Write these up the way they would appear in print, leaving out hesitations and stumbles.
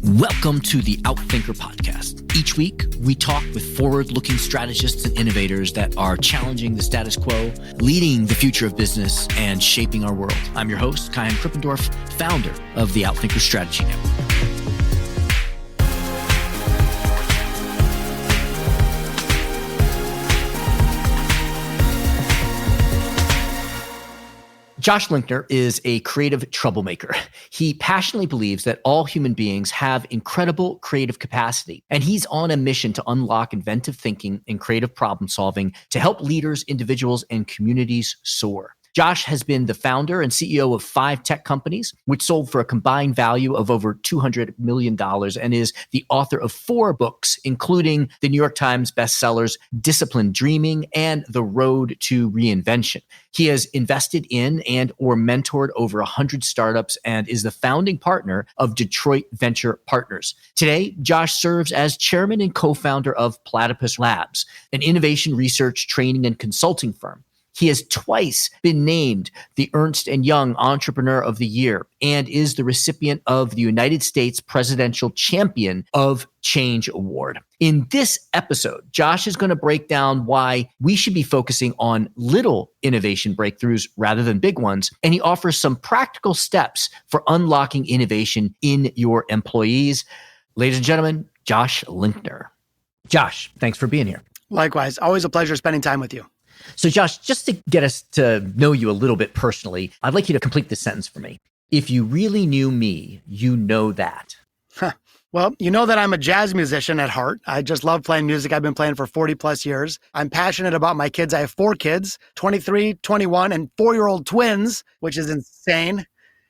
Welcome to the Outthinker podcast. Each week, we talk with forward-looking strategists and innovators that are challenging the status quo, leading the future of business, and shaping our world. I'm your host, Kaihan, founder of the Outthinker Strategy Network. Josh Linkner is a creative troublemaker. He passionately believes that all human beings have incredible creative capacity, and he's on a mission to unlock inventive thinking and creative problem solving to help leaders, individuals, and communities soar. Josh has been the founder and CEO of 5 tech companies, which sold for a combined value of over $200 million, and is the author of 4 books, including the New York Times Bestsellers, Disciplined Dreaming, and The Road to Reinvention. He has invested in and or mentored over 100 startups and is the founding partner of Detroit Venture Partners. Today, Josh serves as chairman and co-founder of Platypus Labs, an innovation research, training, and consulting firm. He has twice been named the Ernst & Young Entrepreneur of the Year and is the recipient of the United States Presidential Champion of Change Award. In this episode, Josh is going to break down why we should be focusing on little innovation breakthroughs rather than big ones, and he offers some practical steps for unlocking innovation in your employees. Ladies and gentlemen, Josh Linkner. Josh, thanks for being here. Likewise. Always a pleasure spending time with you. So Josh, just to get us to know you a little bit personally, I'd like you to complete this sentence for me. If you really knew me, you know that. Well, you know that I'm a jazz musician at heart. I just love playing music. I've been playing for 40 plus years. I'm passionate about my kids. I have 4 kids, 23, 21, and 4-year-old twins, which is insane.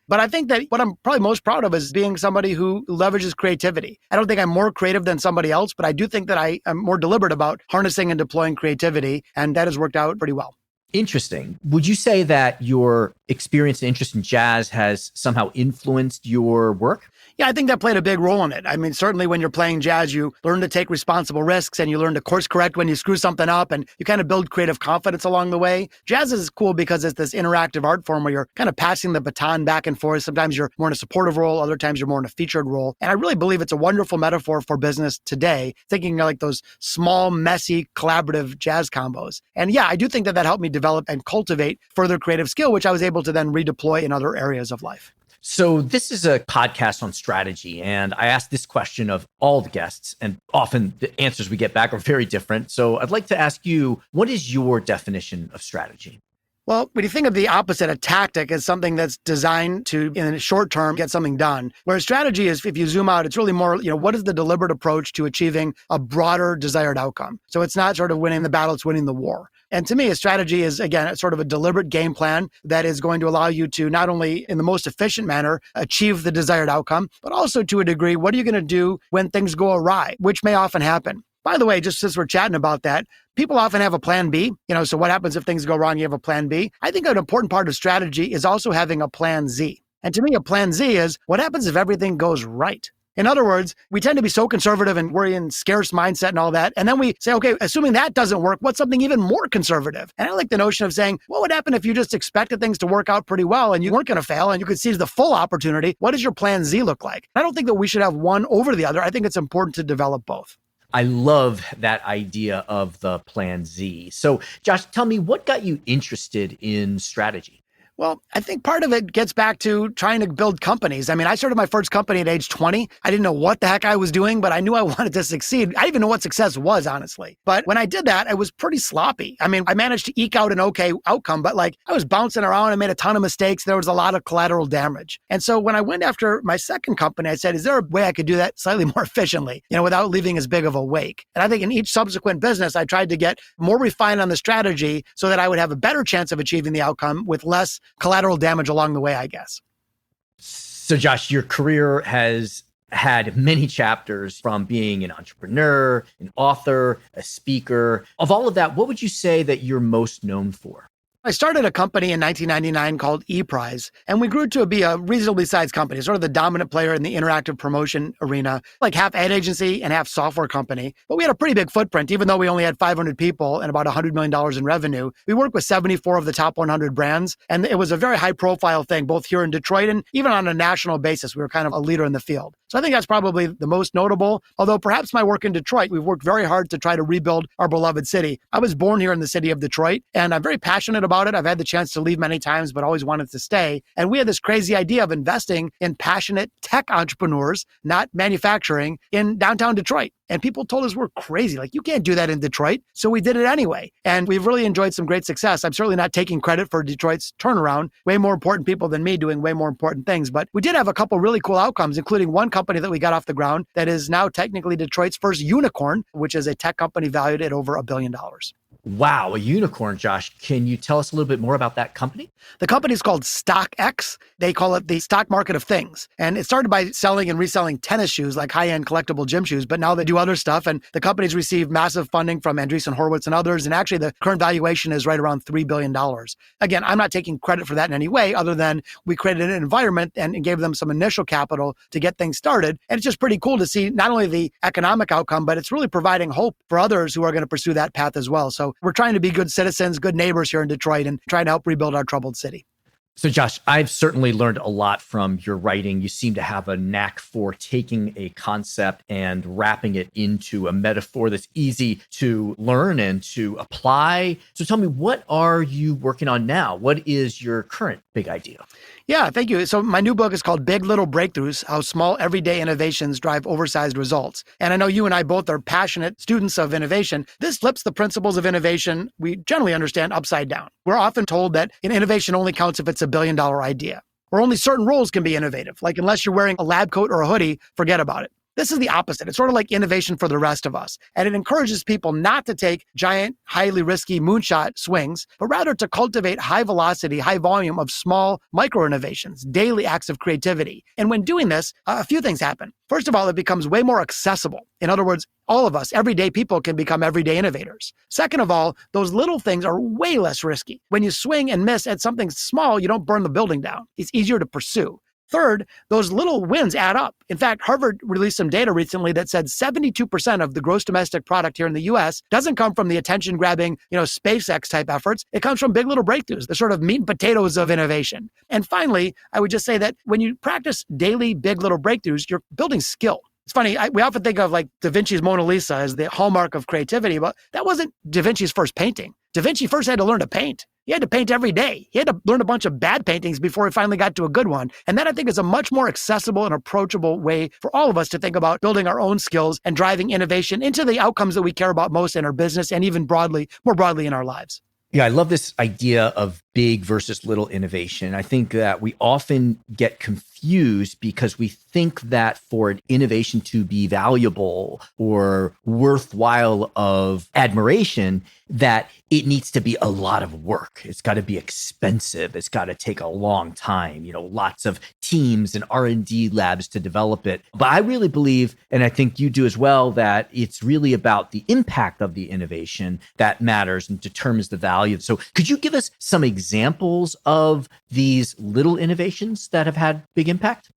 But I think that what I'm probably most proud of is being somebody who leverages creativity. I don't think I'm more creative than somebody else, but I do think that I am more deliberate about harnessing and deploying creativity, and that has worked out pretty well. Interesting. Would you say that your experience and interest in jazz has somehow influenced your work? Yeah, I think that played a big role in it. I mean, certainly when you're playing jazz, you learn to take responsible risks and you learn to course correct when you screw something up, and you kind of build creative confidence along the way. Jazz is cool because it's this interactive art form where you're kind of passing the baton back and forth. Sometimes you're more in a supportive role. Other times you're more in a featured role. And I really believe it's a wonderful metaphor for business today, thinking like those small, messy, collaborative jazz combos. And yeah, I do think that that helped me develop and cultivate further creative skill, which I was able to then redeploy in other areas of life. So this is a podcast on strategy, and I ask this question of all the guests, and often the answers we get back are very different. So I'd like to ask you, what is your definition of strategy? Well, when you think of the opposite, a tactic is something that's designed to, in the short term, get something done. Whereas strategy is, if you zoom out, it's really more, what is the deliberate approach to achieving a broader desired outcome? So it's not sort of winning the battle, it's winning the war. And to me, a strategy is, again, it's sort of a deliberate game plan that is going to allow you to not only in the most efficient manner achieve the desired outcome, but also to a degree, what are you going to do when things go awry, which may often happen. By the way, just since we're chatting about that, people often have a plan B. So what happens if things go wrong? You have a plan B. I think an important part of strategy is also having a plan Z. And to me, a plan Z is what happens if everything goes right? In other words, we tend to be so conservative and we're in scarce mindset and all that. And then we say, okay, assuming that doesn't work, what's something even more conservative? And I like the notion of saying, what would happen if you just expected things to work out pretty well and you weren't going to fail and you could seize the full opportunity? What does your plan Z look like? I don't think that we should have one over the other. I think it's important to develop both. I love that idea of the plan Z. So Josh, tell me, what got you interested in strategy? Well, I think part of it gets back to trying to build companies. I mean, I started my first company at age 20. I didn't know what the heck I was doing, but I knew I wanted to succeed. I didn't even know what success was, honestly. But when I did that, I was pretty sloppy. I mean, I managed to eke out an okay outcome, but I was bouncing around. I made a ton of mistakes. There was a lot of collateral damage. And so when I went after my second company, I said, is there a way I could do that slightly more efficiently, without leaving as big of a wake? And I think in each subsequent business, I tried to get more refined on the strategy so that I would have a better chance of achieving the outcome with less collateral damage along the way, I guess. So Josh, your career has had many chapters, from being an entrepreneur, an author, a speaker. Of all of that, what would you say that you're most known for? I started a company in 1999 called ePrize, and we grew to be a reasonably sized company, sort of the dominant player in the interactive promotion arena, like half ad agency and half software company. But we had a pretty big footprint, even though we only had 500 people and about $100 million in revenue. We worked with 74 of the top 100 brands, and it was a very high profile thing, both here in Detroit and even on a national basis. We were kind of a leader in the field. So I think that's probably the most notable, although perhaps my work in Detroit, we've worked very hard to try to rebuild our beloved city. I was born here in the city of Detroit, and I'm very passionate about it. I've had the chance to leave many times, but always wanted to stay. And we had this crazy idea of investing in passionate tech entrepreneurs, not manufacturing, in downtown Detroit. And people told us we're crazy. Like, you can't do that in Detroit. So we did it anyway. And we've really enjoyed some great success. I'm certainly not taking credit for Detroit's turnaround. Way more important people than me doing way more important things. But we did have a couple really cool outcomes, including one company that we got off the ground that is now technically Detroit's first unicorn, which is a tech company valued at over $1 billion. Wow, a unicorn, Josh. Can you tell us a little bit more about that company? The company is called StockX. They call it the stock market of things. And it started by selling and reselling tennis shoes, like high-end collectible gym shoes, but now they do other stuff. And the company's received massive funding from Andreessen Horowitz and others. And actually, the current valuation is right around $3 billion. Again, I'm not taking credit for that in any way, other than we created an environment and gave them some initial capital to get things started. And it's just pretty cool to see not only the economic outcome, but it's really providing hope for others who are going to pursue that path as well. So we're trying to be good citizens, good neighbors here in Detroit, and trying to help rebuild our troubled city. So, Josh, I've certainly learned a lot from your writing. You seem to have a knack for taking a concept and wrapping it into a metaphor that's easy to learn and to apply. So tell me, what are you working on now? What is your current big idea? Yeah, thank you. So my new book is called Big Little Breakthroughs, How Small Everyday Innovations Drive Oversized Results. And I know you and I both are passionate students of innovation. This flips the principles of innovation we generally understand upside down. We're often told that innovation only counts if it's $1 billion idea, or only certain roles can be innovative. Like, unless you're wearing a lab coat or a hoodie, forget about it. This is the opposite. It's sort of like innovation for the rest of us. And it encourages people not to take giant, highly risky moonshot swings, but rather to cultivate high velocity, high volume of small micro innovations, daily acts of creativity. And when doing this, a few things happen. First of all, it becomes way more accessible. In other words, all of us, everyday people, can become everyday innovators. Second of all, those little things are way less risky. When you swing and miss at something small, you don't burn the building down. It's easier to pursue. Third, those little wins add up. In fact, Harvard released some data recently that said 72% of the gross domestic product here in the US doesn't come from the attention-grabbing, SpaceX type efforts. It comes from big little breakthroughs, the sort of meat and potatoes of innovation. And finally, I would just say that when you practice daily big little breakthroughs, you're building skill. It's funny, we often think of like Da Vinci's Mona Lisa as the hallmark of creativity, but that wasn't Da Vinci's first painting. Da Vinci first had to learn to paint. He had to paint every day. He had to learn a bunch of bad paintings before he finally got to a good one. And that, I think, is a much more accessible and approachable way for all of us to think about building our own skills and driving innovation into the outcomes that we care about most in our business and even more broadly in our lives. Yeah, I love this idea of big versus little innovation. I think that we often get confused because we think that for an innovation to be valuable or worthwhile of admiration, that it needs to be a lot of work. It's got to be expensive. It's got to take a long time, lots of teams and R&D labs to develop it. But I really believe, and I think you do as well, that it's really about the impact of the innovation that matters and determines the value. So could you give us some examples of these little innovations that have had big impact?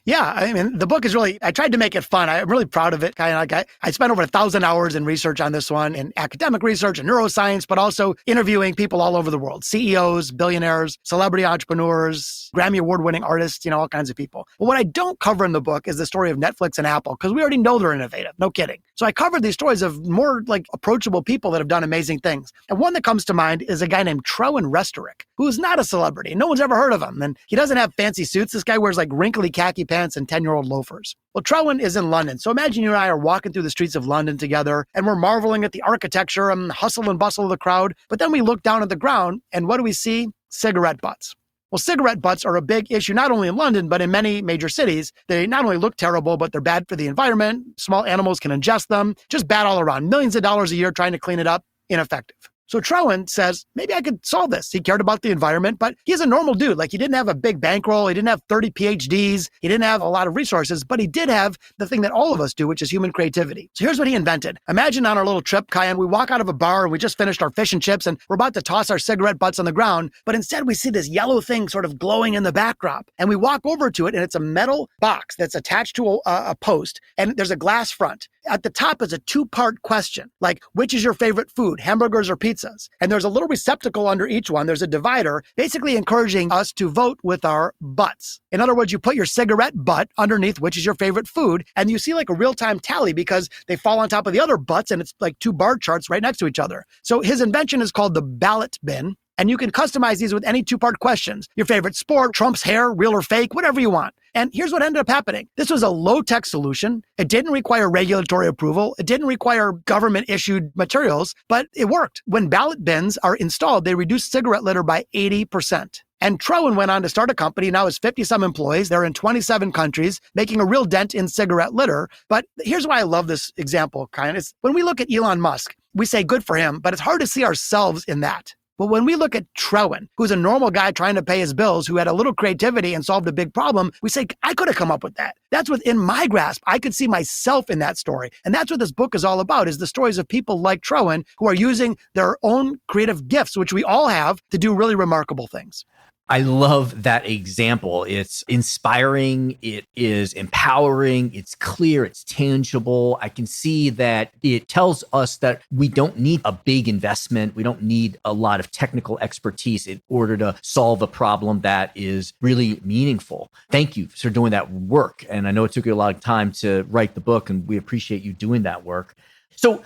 Yeah, I mean, the book is really, I tried to make it fun. I'm really proud of it. I spent over 1,000 hours in research on this one, in academic research and neuroscience, but also interviewing people all over the world, CEOs, billionaires, celebrity entrepreneurs, Grammy Award-winning artists, all kinds of people. But what I don't cover in the book is the story of Netflix and Apple, because we already know they're innovative. No kidding. So I covered these stories of more like approachable people that have done amazing things. And one that comes to mind is a guy named Trewin Restorick, who is not a celebrity. No one's ever heard of him. And he doesn't have fancy suits. This guy wears like wrinkly khaki pants and 10-year-old loafers. Well, Trewin is in London. So imagine you and I are walking through the streets of London together, and we're marveling at the architecture and the hustle and bustle of the crowd. But then we look down at the ground, and what do we see? Cigarette butts. Well, cigarette butts are a big issue, not only in London, but in many major cities. They not only look terrible, but they're bad for the environment. Small animals can ingest them. Just bad all around. Millions of dollars a year trying to clean it up. Ineffective. So Trowan says, maybe I could solve this. He cared about the environment, but he's a normal dude. Like, he didn't have a big bankroll. He didn't have 30 PhDs. He didn't have a lot of resources, but he did have the thing that all of us do, which is human creativity. So here's what he invented. Imagine on our little trip, Kaihan, we walk out of a bar and we just finished our fish and chips and we're about to toss our cigarette butts on the ground, but instead we see this yellow thing sort of glowing in the backdrop. And we walk over to it and it's a metal box that's attached to a post and there's a glass front. At the top is a two-part question, like, which is your favorite food, hamburgers or pizzas? And there's a little receptacle under each one. There's a divider, basically encouraging us to vote with our butts. In other words, you put your cigarette butt underneath which is your favorite food, and you see like a real-time tally because they fall on top of the other butts, and it's like two bar charts right next to each other. So his invention is called the ballot bin. And you can customize these with any two-part questions. Your favorite sport, Trump's hair, real or fake, whatever you want. And here's what ended up happening. This was a low-tech solution. It didn't require regulatory approval. It didn't require government-issued materials, but it worked. When ballot bins are installed, they reduce cigarette litter by 80%. And Trowan went on to start a company, now has 50-some employees. They're in 27 countries, making a real dent in cigarette litter. But here's why I love this example, Kaihan. It's when we look at Elon Musk, we say good for him, but it's hard to see ourselves in that. But when we look at Trowan, who's a normal guy trying to pay his bills, who had a little creativity and solved a big problem, we say, I could have come up with that. That's within my grasp. I could see myself in that story. And that's what this book is all about, is the stories of people like Trowan who are using their own creative gifts, which we all have, to do really remarkable things. I love that example. It's inspiring. It is empowering. It's clear. It's tangible. I can see that it tells us that we don't need a big investment. We don't need a lot of technical expertise in order to solve a problem that is really meaningful. Thank you for doing that work. And I know it took you a lot of time to write the book, and we appreciate you doing that work. So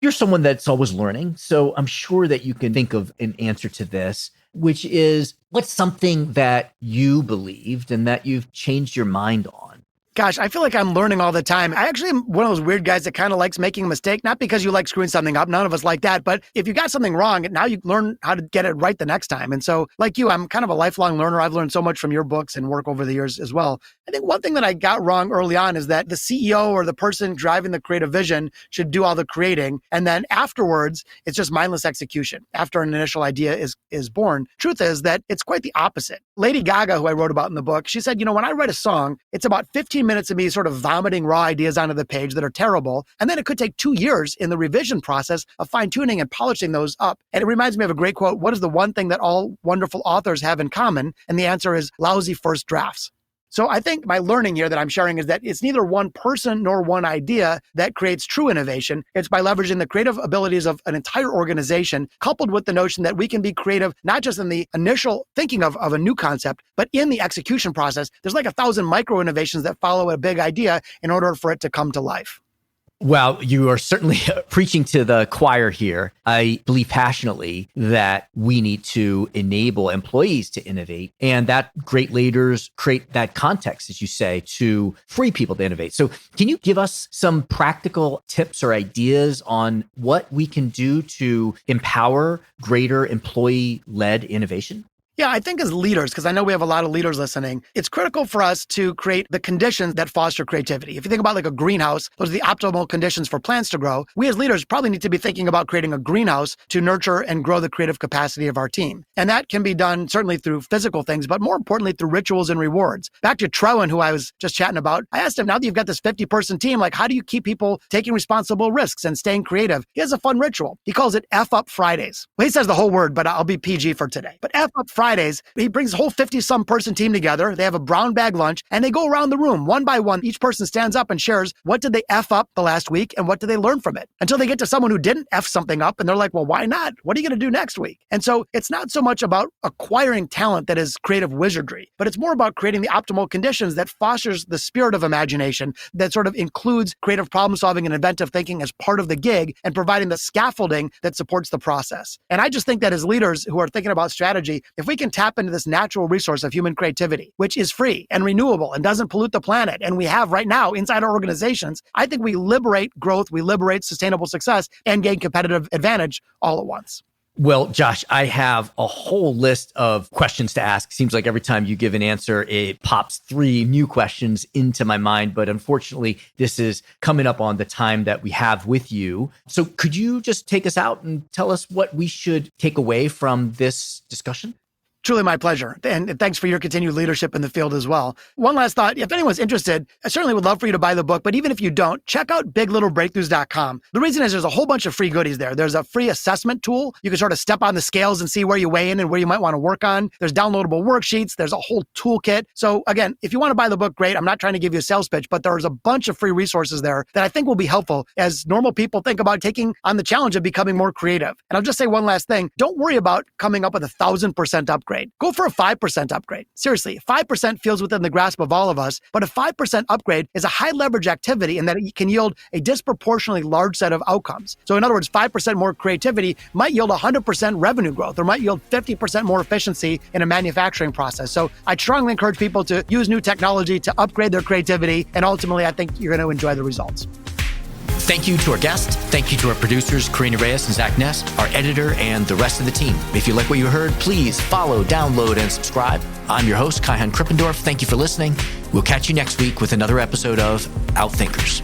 you're someone that's always learning. So I'm sure that you can think of an answer to this, which is, what's something that you believed and that you've changed your mind on? Gosh, I feel like I'm learning all the time. I actually am one of those weird guys that kind of likes making a mistake, not because you like screwing something up. None of us like that. But if you got something wrong, now you learn how to get it right the next time. And so like you, I'm kind of a lifelong learner. I've learned so much from your books and work over the years as well. I think one thing that I got wrong early on is that the CEO or the person driving the creative vision should do all the creating. And then afterwards, it's just mindless execution after an initial idea is born. Truth is that it's quite the opposite. Lady Gaga, who I wrote about in the book, she said, when I write a song, it's about 15 minutes of me sort of vomiting raw ideas onto the page that are terrible. And then it could take 2 years in the revision process of fine-tuning and polishing those up. And it reminds me of a great quote: what is the one thing that all wonderful authors have in common? And the answer is lousy first drafts. So I think my learning here that I'm sharing is that it's neither one person nor one idea that creates true innovation. It's by leveraging the creative abilities of an entire organization, coupled with the notion that we can be creative, not just in the initial thinking of a new concept, but in the execution process. There's like 1,000 micro innovations that follow a big idea in order for it to come to life. Well, you are certainly preaching to the choir here. I believe passionately that we need to enable employees to innovate, and that great leaders create that context, as you say, to free people to innovate. So can you give us some practical tips or ideas on what we can do to empower greater employee-led innovation? Yeah, I think as leaders, because I know we have a lot of leaders listening, it's critical for us to create the conditions that foster creativity. If you think about like a greenhouse, those are the optimal conditions for plants to grow. We as leaders probably need to be thinking about creating a greenhouse to nurture and grow the creative capacity of our team. And that can be done certainly through physical things, but more importantly through rituals and rewards. Back to Trowan, who I was just chatting about, I asked him, now that you've got this 50-person team, like, how do you keep people taking responsible risks and staying creative? He has a fun ritual. He calls it F Up Fridays. Well, he says the whole word, but I'll be PG for today. But F Up Fridays, he brings the whole 50-some person team together. They have a brown bag lunch and they go around the room one by one. Each person stands up and shares what did they F up the last week and what did they learn from it, until they get to someone who didn't F something up and they're like, well, why not? What are you going to do next week? And so it's not so much about acquiring talent that is creative wizardry, but it's more about creating the optimal conditions that fosters the spirit of imagination that sort of includes creative problem solving and inventive thinking as part of the gig and providing the scaffolding that supports the process. And I just think that as leaders who are thinking about strategy, if we can tap into this natural resource of human creativity, which is free and renewable and doesn't pollute the planet, and we have right now inside our organizations, I think we liberate growth, we liberate sustainable success, and gain competitive advantage all at once. Well, Josh, I have a whole list of questions to ask. Seems like every time you give an answer, it pops 3 new questions into my mind. But unfortunately, this is coming up on the time that we have with you. So could you just take us out and tell us what we should take away from this discussion? Truly my pleasure. And thanks for your continued leadership in the field as well. One last thought. If anyone's interested, I certainly would love for you to buy the book. But even if you don't, check out biglittlebreakthroughs.com. The reason is there's a whole bunch of free goodies there. There's a free assessment tool. You can sort of step on the scales and see where you weigh in and where you might want to work on. There's downloadable worksheets. There's a whole toolkit. So again, if you want to buy the book, great. I'm not trying to give you a sales pitch, but there's a bunch of free resources there that I think will be helpful as normal people think about taking on the challenge of becoming more creative. And I'll just say one last thing. Don't worry about coming up with 1,000% upgrade. Go for a 5% upgrade. Seriously, 5% feels within the grasp of all of us, but a 5% upgrade is a high leverage activity in that it can yield a disproportionately large set of outcomes. So in other words, 5% more creativity might yield 100% revenue growth or might yield 50% more efficiency in a manufacturing process. So I strongly encourage people to use new technology to upgrade their creativity. And ultimately, I think you're going to enjoy the results. Thank you to our guests. Thank you to our producers, Karina Reyes and Zach Ness, our editor, and the rest of the team. If you like what you heard, please follow, download, and subscribe. I'm your host, Kaihan Krippendorf. Thank you for listening. We'll catch you next week with another episode of Outthinkers.